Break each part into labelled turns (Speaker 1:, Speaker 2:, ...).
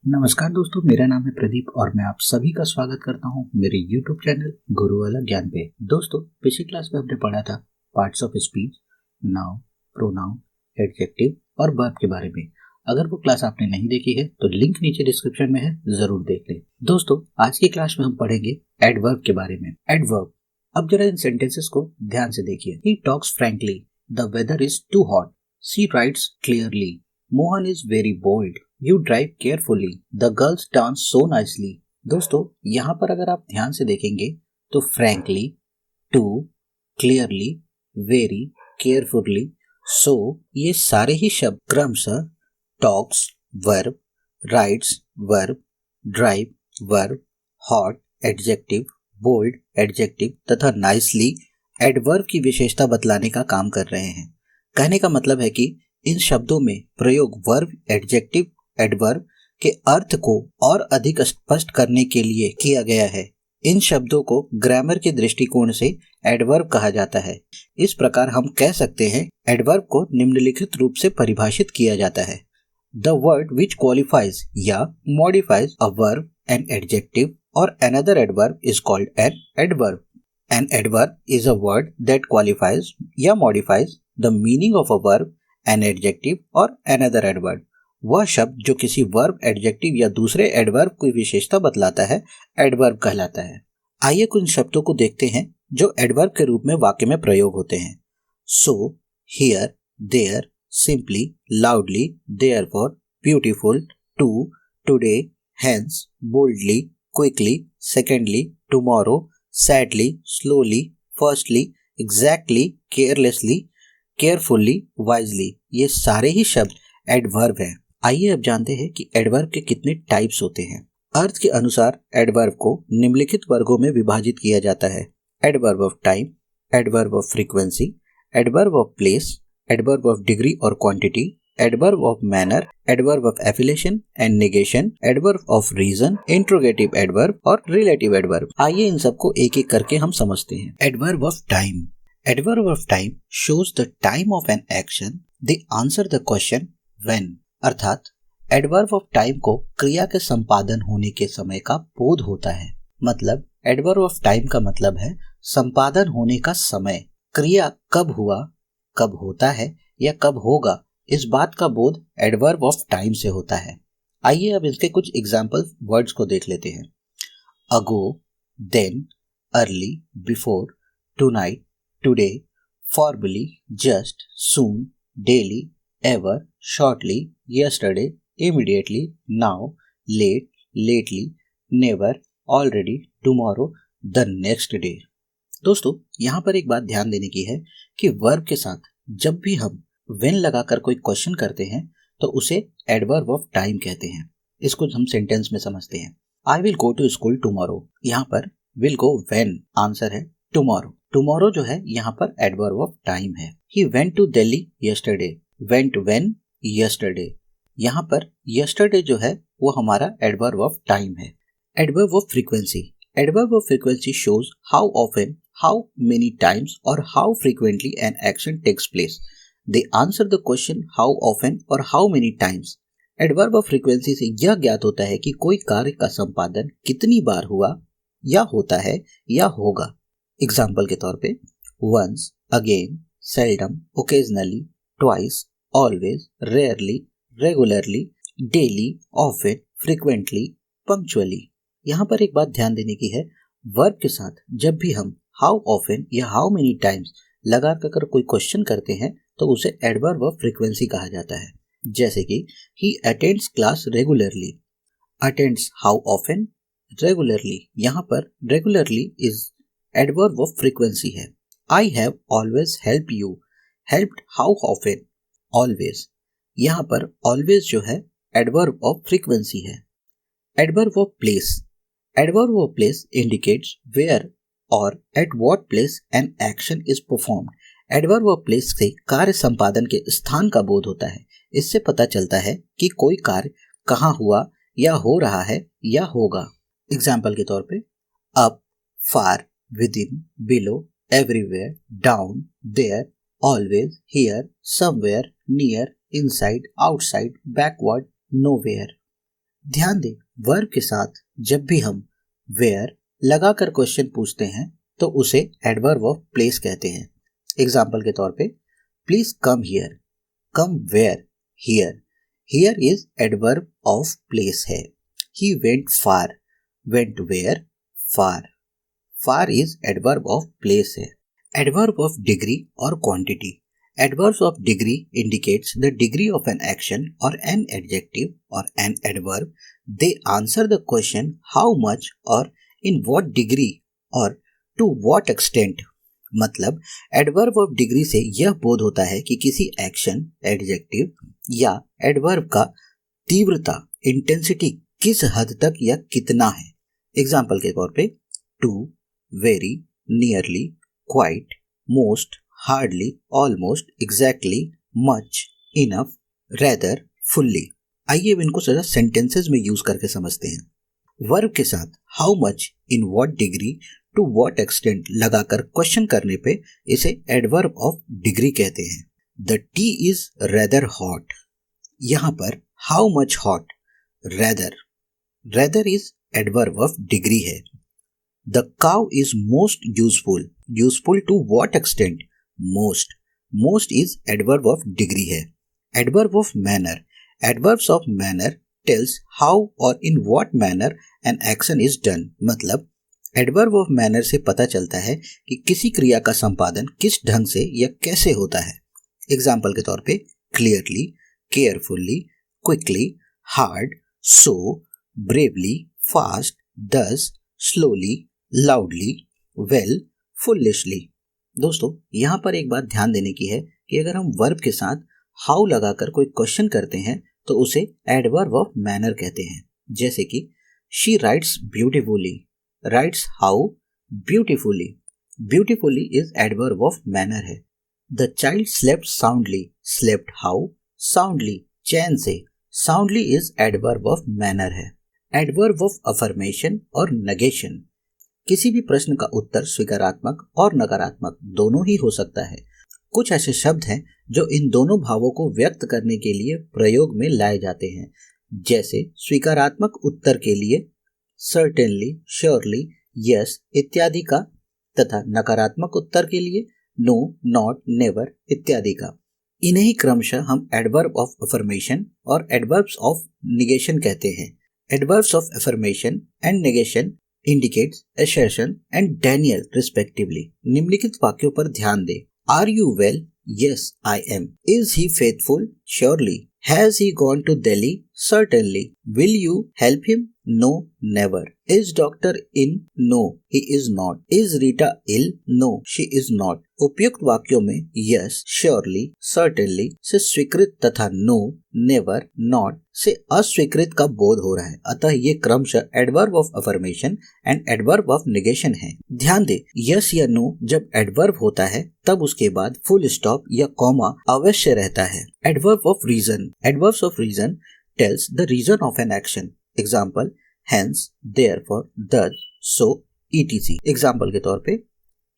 Speaker 1: नमस्कार दोस्तों, मेरा नाम है प्रदीप और मैं आप सभी का स्वागत करता हूं मेरे YouTube चैनल गुरु वाला ज्ञान पे। दोस्तों, पिछली क्लास में हमने पढ़ा था parts of speech, noun, pronoun, adjective और वर्ब के बारे में। अगर वो क्लास आपने नहीं देखी है तो लिंक नीचे डिस्क्रिप्शन में है, जरूर देख लें। दोस्तों, आज की क्लास में हम पढ़ेंगे एडवर्ब के बारे में। एडवर्ब, अब जरा इन सेंटेंसेस को ध्यान से देखिए। He talks frankly, the weather is too hot, she writes clearly, Mohan is very bold, you drive carefully, the girls dance so nicely. दोस्तों, यहाँ पर अगर आप ध्यान से देखेंगे तो frankly, too, clearly, very, carefully, so, ये सारे ही शब्द क्रमशः talks verb, writes verb, drive verb, hot adjective, bold adjective तथा नाइसली एडवर्ब की विशेषता बतलाने का काम कर रहे हैं। कहने का मतलब है कि इन शब्दों में प्रयोग वर्ब, एडजेक्टिव, एडवर्ब के अर्थ को और अधिक स्पष्ट करने के लिए किया गया है। इन शब्दों को ग्रामर के दृष्टिकोण से एडवर्ब कहा जाता है। इस प्रकार हम कह सकते हैं एडवर्ब को निम्नलिखित रूप से परिभाषित किया जाता है। द वर्ड विच क्वालिफाइज या modifies a verb, an adjective और another adverb is called an adverb. An adverb is a word that qualifies या modifies the meaning of a verb, an adjective और another adverb। वह शब्द जो किसी verb, adjective या दूसरे एडवर्ब की विशेषता बतलाता है, एडवर्ब कहलाता है। आइए कुछ शब्दों को देखते हैं जो एडवर्ब के रूप में वाक्य में प्रयोग होते हैं। So, here, there, simply, loudly, therefore, beautiful, too, today, hence, boldly, quickly, secondly, tomorrow, sadly, slowly, firstly, exactly, carelessly, carefully, wisely, ये सारे ही शब्द एडवर्ब हैं। आइए अब जानते हैं कि एडवर्ब के कितने टाइप्स होते हैं। अर्थ के अनुसार एडवर्ब को निम्नलिखित वर्गों में विभाजित किया जाता है। Adverb of time, adverb of frequency, adverb of place, adverb of degree और quantity, adverb of manner, adverb of affirmation and negation, adverb of reason, interrogative adverb और रिलेटिव एडवर्ब। आइए इन सबको एक एक करके हम समझते हैं। Adverb of time. Adverb of time shows the time of an action, they answer the question when। अर्थात एडवर्ब ऑफ टाइम को क्रिया के संपादन होने के समय का बोध होता है। मतलब एडवर्ब ऑफ टाइम का मतलब है संपादन होने का समय। क्रिया कब हुआ, कब होता है या कब होगा, इस बात का बोध एडवर्ब ऑफ टाइम से होता है। आइए अब इसके कुछ एग्जाम्पल वर्ड्स को देख लेते हैं। Ago, then, early, before, tonight, today, formally, just, soon, daily, ever, shortly, yesterday, immediately, now, late, lately, never, already, tomorrow, the next day. दोस्तों, यहाँ पर एक बात ध्यान देने की है कि वर्ब के साथ जब भी हम व्हेन लगाकर कोई क्वेश्चन करते हैं तो उसे एडवर्ब ऑफ टाइम कहते हैं। इसको हम सेंटेंस में समझते हैं। I will go to school tomorrow, यहाँ पर विल गो व्हेन आंसर है टुमारो। टुमारो जो है यहाँ पर एडवर्ब ऑफ टाइम है। He went to Delhi yesterday, went when yesterday, यहाँ पर यस्टरडे जो है वो हमारा एडवर्ब ऑफ टाइम है। Adverb of frequency. Adverb of frequency shows how often, how many times और how frequently an action takes place. They answer the question how often और how many times। Adverb of frequency से यह ज्ञात होता है कि कोई कार्य का संपादन कितनी बार हुआ या होता है या होगा। एग्जाम्पल के तौर पे once, again, seldom, occasionally, twice, always, rarely, regularly, daily, often, frequently, punctually। यहाँ पर एक बात ध्यान देने की है, वर्ब के साथ जब भी हम how often या how many times लगा कर कोई क्वेश्चन करते हैं तो उसे एडवर्ब ऑफ फ्रीक्वेंसी कहा जाता है। जैसे कि he attends class regularly, attends how often, regularly, यहाँ पर regularly is adverb of frequency है। I have always help you, helped how often, always, यहाँ पर ऑलवेज जो है एडवर्ब ऑफ फ्रीक्वेंसी है। Adverb of place. Adverb of place indicates where और at what place an action is performed. Adverb of place से कार्य संपादन के स्थान का बोध होता है। इससे पता चलता है कि कोई कार्य कहाँ हुआ या हो रहा है या होगा। एग्जाम्पल के तौर पे up, far, within, below, everywhere, down, there, always, here, somewhere, near, inside, outside, backward, nowhere. ध्यान दें, वर्ब के साथ जब भी हम वेयर लगाकर क्वेश्चन पूछते हैं तो उसे एडवर्ब ऑफ प्लेस कहते हैं। एग्जाम्पल के तौर पे, please come here, come where, here, here is adverb of place है। He went far, went where, far, far is adverb of place है। एडवर्ब ऑफ डिग्री और quantity. Adverbs of degree indicates the degree of an action or an adjective or an adverb. They answer the question how much or in what degree or to what extent. मतलब adverb of degree से यह बोध होता है कि किसी action, adjective या adverb का तीव्रता, इंटेंसिटी किस हद तक या कितना है। एग्जाम्पल के तौर पे, too, very, nearly, quite, most, hardly, almost, exactly, much, enough, rather, fully। आइए अब इनको जरा सेंटेंसेस में यूज करके समझते हैं। वर्ब के साथ how much, in what degree, to what extent लगाकर क्वेश्चन करने पे इसे एडवर्ब ऑफ डिग्री कहते हैं। The tea is rather hot, यहां पर how much hot, rather, rather is adverb of degree है। The cow is most useful, useful to what extent, most, most is adverb of degree है। Adverb of manner, adverbs of manner tells how और in what manner an action is done. मतलब adverb of manner से पता चलता है कि किसी क्रिया का संपादन किस ढंग से या कैसे होता है। एग्जाम्पल के तौर पे, क्लियरली, केयरफुल्ली, क्विकली, हार्ड, सो, ब्रेवली, फास्ट, दस, स्लोली, लाउडली, वेल, फुलिशली। दोस्तों, यहाँ पर एक बात ध्यान देने की है कि अगर हम वर्ब के साथ हाउ लगाकर कोई क्वेश्चन करते हैं तो उसे एडवर्ब ऑफ मैनर कहते हैं। जैसे कि she writes beautifully, writes how, beautifully, beautifully is adverb of manner है। The child slept soundly, slept how, soundly, चैन से, soundly is adverb of manner है। एडवर्ब ऑफ अफर्मेशन और नेगेशन। किसी भी प्रश्न का उत्तर स्वीकारात्मक और नकारात्मक दोनों ही हो सकता है। कुछ ऐसे शब्द हैं जो इन दोनों भावों को व्यक्त करने के लिए प्रयोग में लाए जाते हैं। जैसे स्वीकारात्मक उत्तर के लिए सर्टेनली, श्योरली, यस इत्यादि का, तथा नकारात्मक उत्तर के लिए नो, नॉट, नेवर इत्यादि का। इन्हें ही क्रमशः हम एडवर्ब ऑफ अफर्मेशन और एडवर्ब्स ऑफ निगेशन कहते हैं। Adverbs of affirmation and negation indicates assertion and denial respectively। निम्नलिखित वाक्यों पर ध्यान दें। Are you well? Yes, I am. Is he faithful? Surely. Has he gone to Delhi? Certainly. Will you help him? No, never. Is doctor in? No, he is not. Is Rita ill? No, she is not। उपयुक्त वाक्यों में yes, surely, certainly से स्वीकृत तथा no, never, not से अस्वीकृत का बोध हो रहा है। अतः ये क्रमशः adverb of affirmation and adverb of negation है। ध्यान दे, yes या no जब एडवर्ब होता है तब उसके बाद फुल स्टॉप या कॉमा अवश्य रहता है। Adverb of reason, adverbs of reason tells the reason of an action। Example, hence, therefore, thus, so, etc। Example के तौर पे,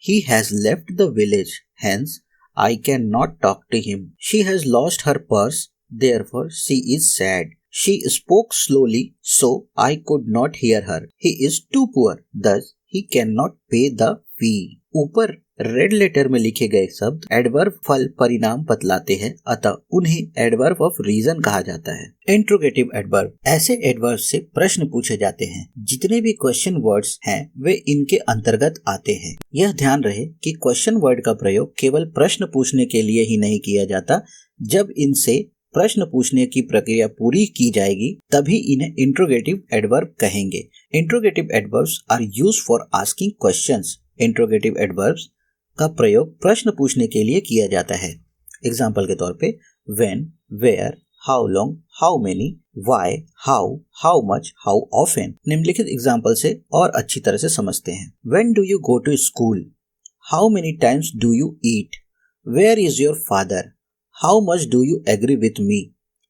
Speaker 1: he has left the village, hence, I cannot talk to him। She has lost her purse, therefore, she is sad। She spoke slowly, so I could not hear her। He is too poor, thus, he cannot pay the fee। ऊपर red letter में लिखे गए शब्द adverb फल परिणाम बतलाते हैं, अतः उन्हें एडवर्ब ऑफ रीजन कहा जाता है। इंट्रोगेटिव एडवर्ब, ऐसे एडवर्ब से प्रश्न पूछे जाते हैं। जितने भी क्वेश्चन वर्ड्स हैं वे इनके अंतर्गत आते हैं। यह ध्यान रहे कि क्वेश्चन वर्ड का प्रयोग केवल प्रश्न पूछने के लिए ही नहीं किया जाता। जब इनसे प्रश्न पूछने की प्रक्रिया पूरी की जाएगी तभी इन्हें इंट्रोगेटिव एडवर्ब कहेंगे। Interrogative adverbs are used for asking questions. Interrogative adverbs का प्रयोग प्रश्न पूछने के लिए किया जाता है। एग्जाम्पल के तौर पे, when, where, how long, how many, why, how much, how often. निम्नलिखित एग्जाम्पल से और अच्छी तरह से समझते हैं। When do you go to school? How many times do you eat? Where is your father? How much do you agree with me?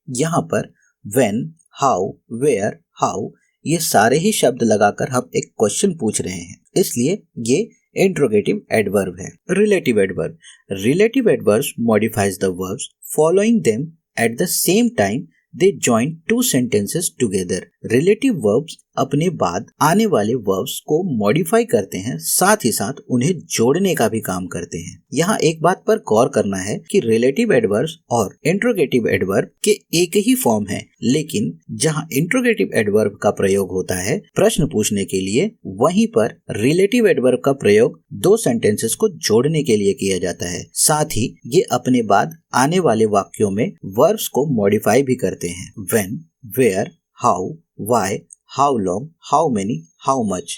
Speaker 1: यहाँ पर व्हेन, हाउ, वेयर, हाउ ये सारे ही शब्द लगाकर हम एक क्वेश्चन पूछ रहे हैं, इसलिए ये इंट्रोगेटिव एडवर्ब है। Relative adverb, relative adverbs modifies the verbs following them at the same time they join two sentences together. Relative verbs अपने बाद आने वाले वर्ब्स को मॉडिफाई करते हैं, साथ ही साथ उन्हें जोड़ने का भी काम करते हैं। यहाँ एक बात पर गौर करना है कि रिलेटिव एडवर्ब्स और इंट्रोगेटिव एडवर्ब के एक ही फॉर्म है, लेकिन जहाँ इंट्रोगेटिव एडवर्ब का प्रयोग होता है प्रश्न पूछने के लिए, वहीं पर रिलेटिव एडवर्ब का प्रयोग दो सेंटेंसेस को जोड़ने के लिए किया जाता है। साथ ही ये अपने बाद आने वाले वाक्यों में वर्ब्स को मॉडिफाई भी करते हैं। When, where, how, why, how long, how many, how much.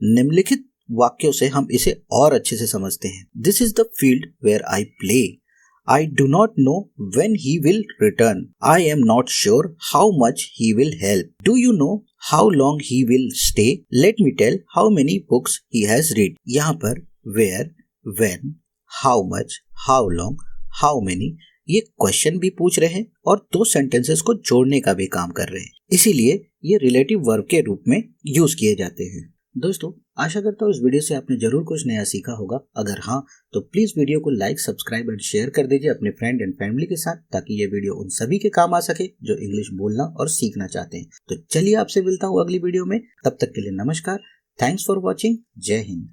Speaker 1: निम्नलिखित वाक्यों से हम इसे और अच्छे से समझते हैं। This is the field where I play. I do not know when he will return. I am not sure how much he will help. Do you know how long he will stay? Let me tell how many books he has read. यहाँ पर where, when, how much, how long, how many ये question भी पूछ रहे हैं और दो sentences को जोड़ने का भी काम कर रहे हैं, इसीलिए ये रिलेटिव वर्ब के रूप में यूज किए जाते हैं। दोस्तों, आशा करता हूँ इस वीडियो से आपने जरूर कुछ नया सीखा होगा। अगर हाँ, तो प्लीज वीडियो को लाइक, सब्सक्राइब एंड शेयर कर दीजिए अपने फ्रेंड एंड फैमिली के साथ, ताकि ये वीडियो उन सभी के काम आ सके जो इंग्लिश बोलना और सीखना चाहते हैं। तो चलिए आपसे मिलता हूँ अगली वीडियो में, तब तक के लिए नमस्कार। Thanks for watching. जय हिंद।